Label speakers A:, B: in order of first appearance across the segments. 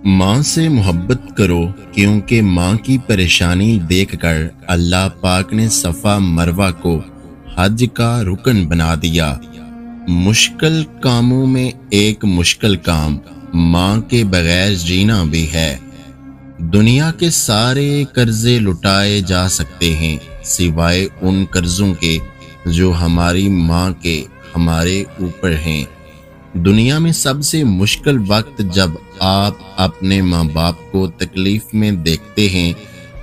A: ماں سے محبت کرو، کیونکہ ماں کی پریشانی دیکھ کر اللہ پاک نے صفا مروہ کو حج کا رکن بنا دیا۔ مشکل کاموں میں ایک مشکل کام ماں کے بغیر جینا بھی ہے۔ دنیا کے سارے قرضے لٹائے جا سکتے ہیں سوائے ان قرضوں کے جو ہماری ماں کے ہمارے اوپر ہیں۔ دنیا میں سب سے مشکل وقت جب آپ اپنے ماں باپ کو تکلیف میں دیکھتے ہیں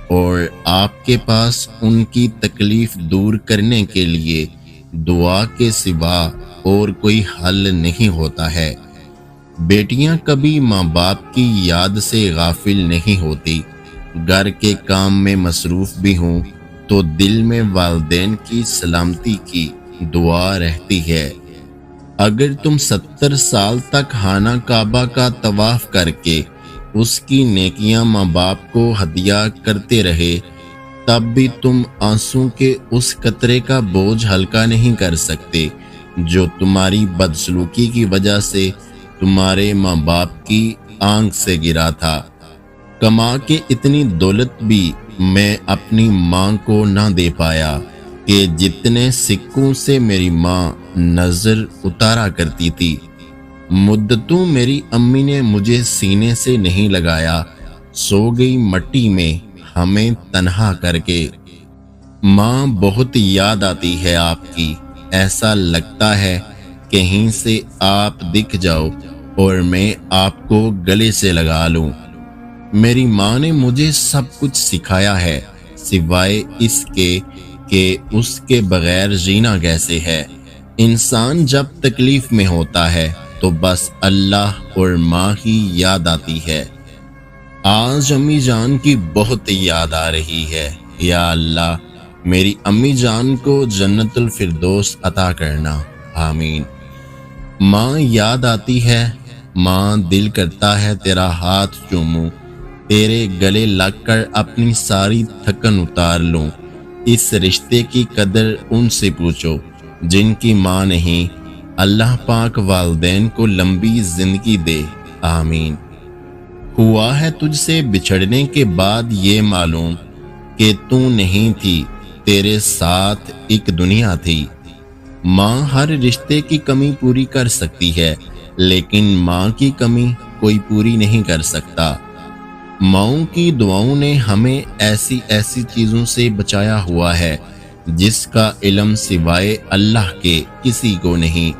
A: اور آپ کے پاس ان کی تکلیف دور کرنے کے لیے دعا کے سوا اور کوئی حل نہیں ہوتا ہے۔ بیٹیاں کبھی ماں باپ کی یاد سے غافل نہیں ہوتی۔ گھر کے کام میں مصروف بھی ہوں تو دل میں والدین کی سلامتی کی دعا رہتی ہے۔ اگر تم 70 سال تک خانہ کعبہ کا طواف کر کے اس کی نیکیاں ماں باپ کو ہدیہ کرتے رہے، تب بھی تم آنسوں کے اس قطرے کا بوجھ ہلکا نہیں کر سکتے جو تمہاری بدسلوکی کی وجہ سے تمہارے ماں باپ کی آنکھ سے گرا تھا۔ کما کے اتنی دولت بھی میں اپنی ماں کو نہ دے پایا کہ جتنے سکوں سے میری ماں نظر اتارا کرتی تھی۔ مدتوں میری امی نے مجھے سینے سے نہیں لگایا، سو گئی مٹی میں ہمیں تنہا کر کے۔ ماں بہت یاد آتی ہے آپ کی، ایسا لگتا ہے کہیں سے آپ دکھ جاؤ اور میں آپ کو گلے سے لگا لوں۔ میری ماں نے مجھے سب کچھ سکھایا ہے سوائے اس کے کہ اس کے بغیر جینا کیسے ہے۔ انسان جب تکلیف میں ہوتا ہے تو بس اللہ اور ماں ہی یاد آتی ہے۔ آج امی جان کی بہت یاد آ رہی ہے۔ یا اللہ میری امی جان کو جنت الفردوس عطا کرنا، آمین۔ ماں یاد آتی ہے، ماں دل کرتا ہے تیرا ہاتھ چوموں، تیرے گلے لگ کر اپنی ساری تھکن اتار لوں۔ اس رشتے کی قدر ان سے پوچھو جن کی ماں نہیں۔ اللہ پاک والدین کو لمبی زندگی دے، آمین۔ ہوا ہے تجھ سے بچھڑنے کے بعد یہ معلوم کہ تو نہیں تھی، تیرے ساتھ ایک دنیا تھی۔ ماں ہر رشتے کی کمی پوری کر سکتی ہے، لیکن ماں کی کمی کوئی پوری نہیں کر سکتا۔ ماؤں کی دعاؤں نے ہمیں ایسی ایسی چیزوں سے بچایا ہوا ہے جس کا علم سوائے اللہ کے کسی کو نہیں۔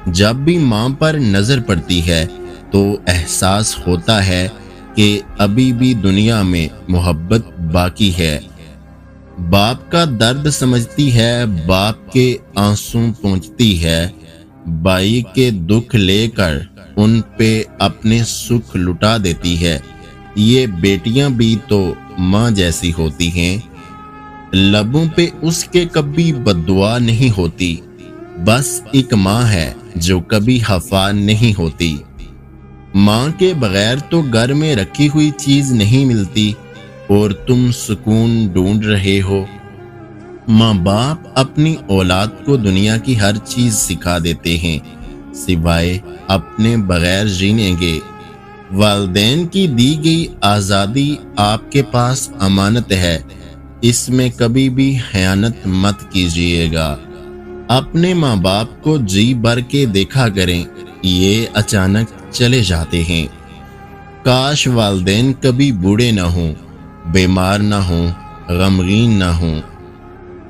A: جب بھی ماں پر نظر پڑتی ہے تو احساس ہوتا ہے کہ ابھی بھی دنیا میں محبت باقی ہے۔ باپ کا درد سمجھتی ہے، باپ کے آنسوں پہنچتی ہے، بھائی کے دکھ لے کر ان پہ اپنے سکھ لٹا دیتی ہے۔ یہ بیٹیاں بھی تو ماں جیسی ہوتی ہیں۔ لبوں پہ اس کے کبھی بددعا نہیں ہوتی، بس ایک ماں ہے جو کبھی خفا نہیں ہوتی۔ ماں کے بغیر تو گھر میں رکھی ہوئی چیز نہیں ملتی اور تم سکون ڈھونڈ رہے ہو۔ ماں باپ اپنی اولاد کو دنیا کی ہر چیز سکھا دیتے ہیں سوائے اپنے بغیر جینے کے۔ والدین کی دی گئی آزادی آپ کے پاس امانت ہے، اس میں کبھی بھی خیانت مت کیجیے گا۔ اپنے ماں باپ کو جی بھر کے دیکھا کریں، یہ اچانک چلے جاتے ہیں۔ کاش والدین کبھی بوڑھے نہ ہوں، بیمار نہ ہوں، غمگین نہ ہوں۔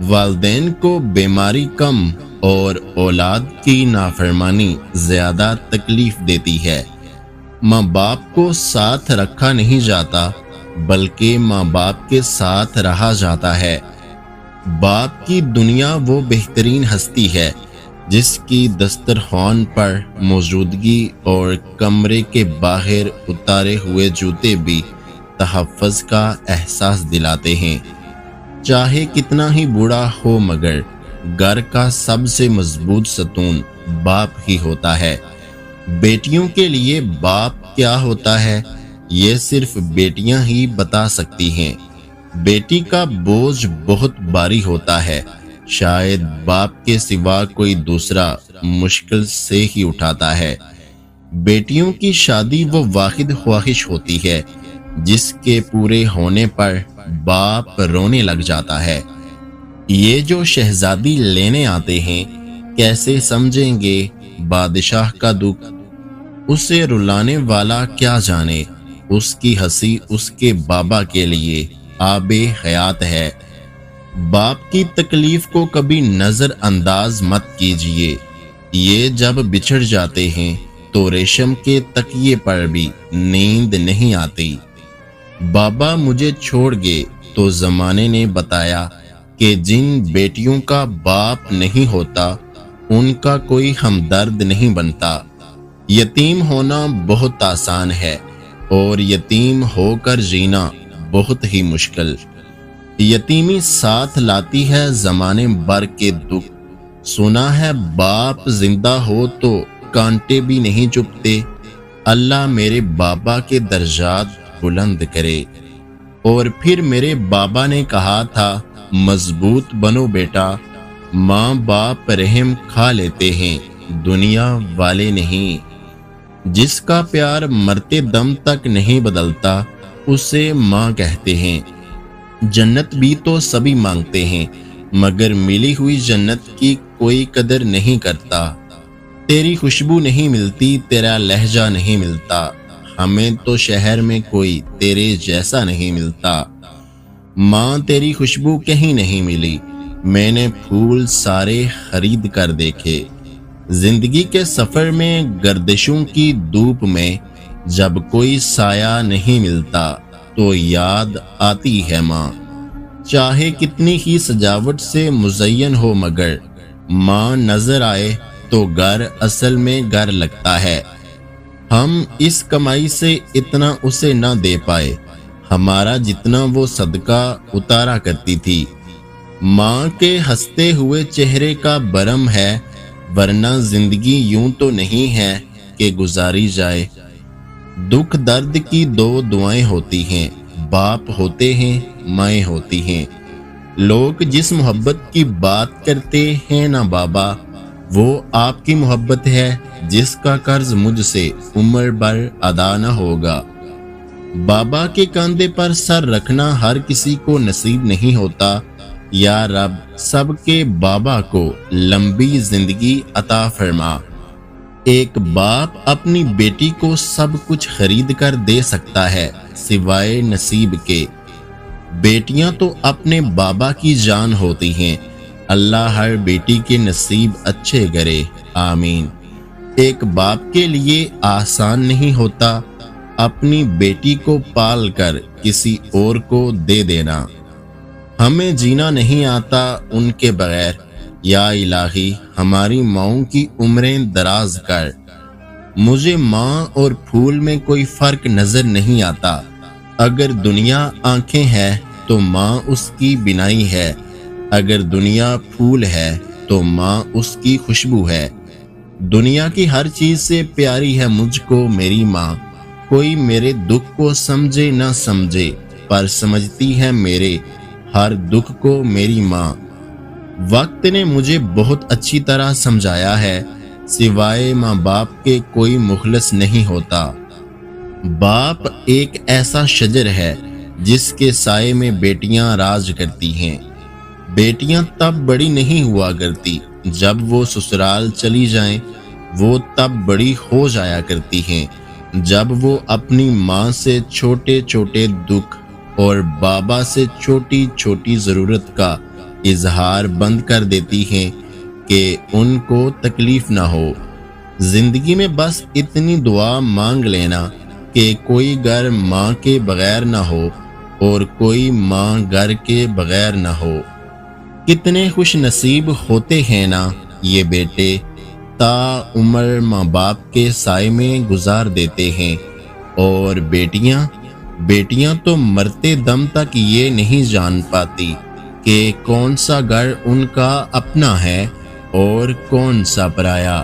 A: والدین کو بیماری کم اور اولاد کی نافرمانی زیادہ تکلیف دیتی ہے۔ ماں باپ کو ساتھ رکھا نہیں جاتا بلکہ ماں باپ کے ساتھ رہا جاتا ہے۔ باپ کی دنیا وہ بہترین ہستی ہے جس کی دسترخوان پر موجودگی اور کمرے کے باہر اتارے ہوئے جوتے بھی تحفظ کا احساس دلاتے ہیں۔ چاہے کتنا ہی بوڑھا ہو مگر گھر کا سب سے مضبوط ستون باپ ہی ہوتا ہے۔ بیٹیوں کے لیے باپ کیا ہوتا ہے یہ صرف بیٹیاں ہی بتا سکتی ہیں۔ بیٹی کا بوجھ بہت بھاری ہوتا ہے، شاید باپ کے سوا کوئی دوسرا مشکل سے ہی اٹھاتا ہے۔ بیٹیوں کی شادی وہ واحد خواہش ہوتی ہے جس کے پورے ہونے پر باپ رونے لگ جاتا ہے۔ یہ جو شہزادی لینے آتے ہیں کیسے سمجھیں گے بادشاہ کا دکھ؟ اسے رلانے والا کیا جانے، اس کی ہنسی اس کے بابا کے لیے آب حیات ہے۔ باپ کی تکلیف کو کبھی نظر انداز مت کیجیے، یہ جب بچھڑ جاتے ہیں تو ریشم کے تکیے پر بھی نیند نہیں آتی۔ بابا مجھے چھوڑ گئے تو زمانے نے بتایا کہ جن بیٹیوں کا باپ نہیں ہوتا ان کا کوئی ہمدرد نہیں بنتا۔ یتیم ہونا بہت آسان ہے اور یتیم ہو کر جینا بہت ہی مشکل۔ یتیمی ساتھ لاتی ہے زمانے بھر کے دکھ۔ سنا ہے باپ زندہ ہو تو کانٹے بھی نہیں چبھتے۔ اللہ میرے بابا کے درجات بلند کرے۔ اور پھر میرے بابا نے کہا تھا مضبوط بنو بیٹا، ماں باپ رحم کھا لیتے ہیں، دنیا والے نہیں۔ جس کا پیار مرتے دم تک نہیں بدلتا اسے ماں کہتے ہیں۔ جنت بھی تو سبھی مانگتے ہیں مگر ملی ہوئی جنت کی کوئی قدر نہیں کرتا۔ تیری خوشبو نہیں ملتی، تیرا لہجہ نہیں ملتا، ہمیں تو شہر میں کوئی تیرے جیسا نہیں ملتا۔ ماں تیری خوشبو کہیں نہیں ملی، میں نے پھول سارے خرید کر دیکھے۔ زندگی کے سفر میں گردشوں کی دھوپ میں جب کوئی سایہ نہیں ملتا تو یاد آتی ہے ماں۔ چاہے کتنی ہی سجاوٹ سے مزین ہو مگر ماں نظر آئے تو گھر اصل میں گھر لگتا ہے۔ ہم اس کمائی سے اتنا اسے نہ دے پائے، ہمارا جتنا وہ صدقہ اتارا کرتی تھی۔ ماں کے ہنستے ہوئے چہرے کا برم ہے، ورنہ زندگی یوں تو نہیں ہے کہ گزاری جائے۔ دکھ درد کی دو دعائیں ہوتی ہیں، باپ ہوتے ہیں، مائیں ہوتی ہیں۔ لوگ جس محبت کی بات کرتے ہیں نا بابا، وہ آپ کی محبت ہے جس کا قرض مجھ سے عمر بھر ادا نہ ہوگا۔ بابا کے کاندھے پر سر رکھنا ہر کسی کو نصیب نہیں ہوتا۔ یا رب سب کے بابا کو لمبی زندگی عطا فرما۔ ایک باپ اپنی بیٹی کو سب کچھ خرید کر دے سکتا ہے سوائے نصیب کے۔ بیٹیاں تو اپنے بابا کی جان ہوتی ہیں، اللہ ہر بیٹی کے نصیب اچھے کرے، آمین۔ ایک باپ کے لیے آسان نہیں ہوتا اپنی بیٹی کو پال کر کسی اور کو دے دینا۔ ہمیں جینا نہیں آتا ان کے بغیر، یا الہی ہماری ماؤں کی عمریں دراز کر۔ مجھے ماں اور پھول میں کوئی فرق نظر نہیں آتا۔ اگر دنیا آنکھیں ہے تو ماں اس کی بینائی ہے، اگر دنیا پھول ہے تو ماں اس کی خوشبو ہے۔ دنیا کی ہر چیز سے پیاری ہے مجھ کو میری ماں۔ کوئی میرے دکھ کو سمجھے نہ سمجھے پر سمجھتی ہے میرے ہر دکھ کو میری ماں۔ وقت نے مجھے بہت اچھی طرح سمجھایا ہے، سوائے ماں باپ کے کوئی مخلص نہیں ہوتا۔ باپ ایک ایسا شجر ہے جس کے سائے میں بیٹیاں راج کرتی ہیں۔ بیٹیاں تب بڑی نہیں ہوا کرتی جب وہ سسرال چلی جائیں، وہ تب بڑی ہو جایا کرتی ہیں جب وہ اپنی ماں سے چھوٹے چھوٹے دکھ اور بابا سے چھوٹی چھوٹی ضرورت کا اظہار بند کر دیتی ہیں کہ ان کو تکلیف نہ ہو۔ زندگی میں بس اتنی دعا مانگ لینا کہ کوئی گھر ماں کے بغیر نہ ہو اور کوئی ماں گھر کے بغیر نہ ہو۔ کتنے خوش نصیب ہوتے ہیں نا یہ بیٹے، تا عمر ماں باپ کے سائے میں گزار دیتے ہیں۔ اور بیٹیاں تو مرتے دم تک یہ نہیں جان پاتی کہ کون سا گھر ان کا اپنا ہے اور کون سا پرایا۔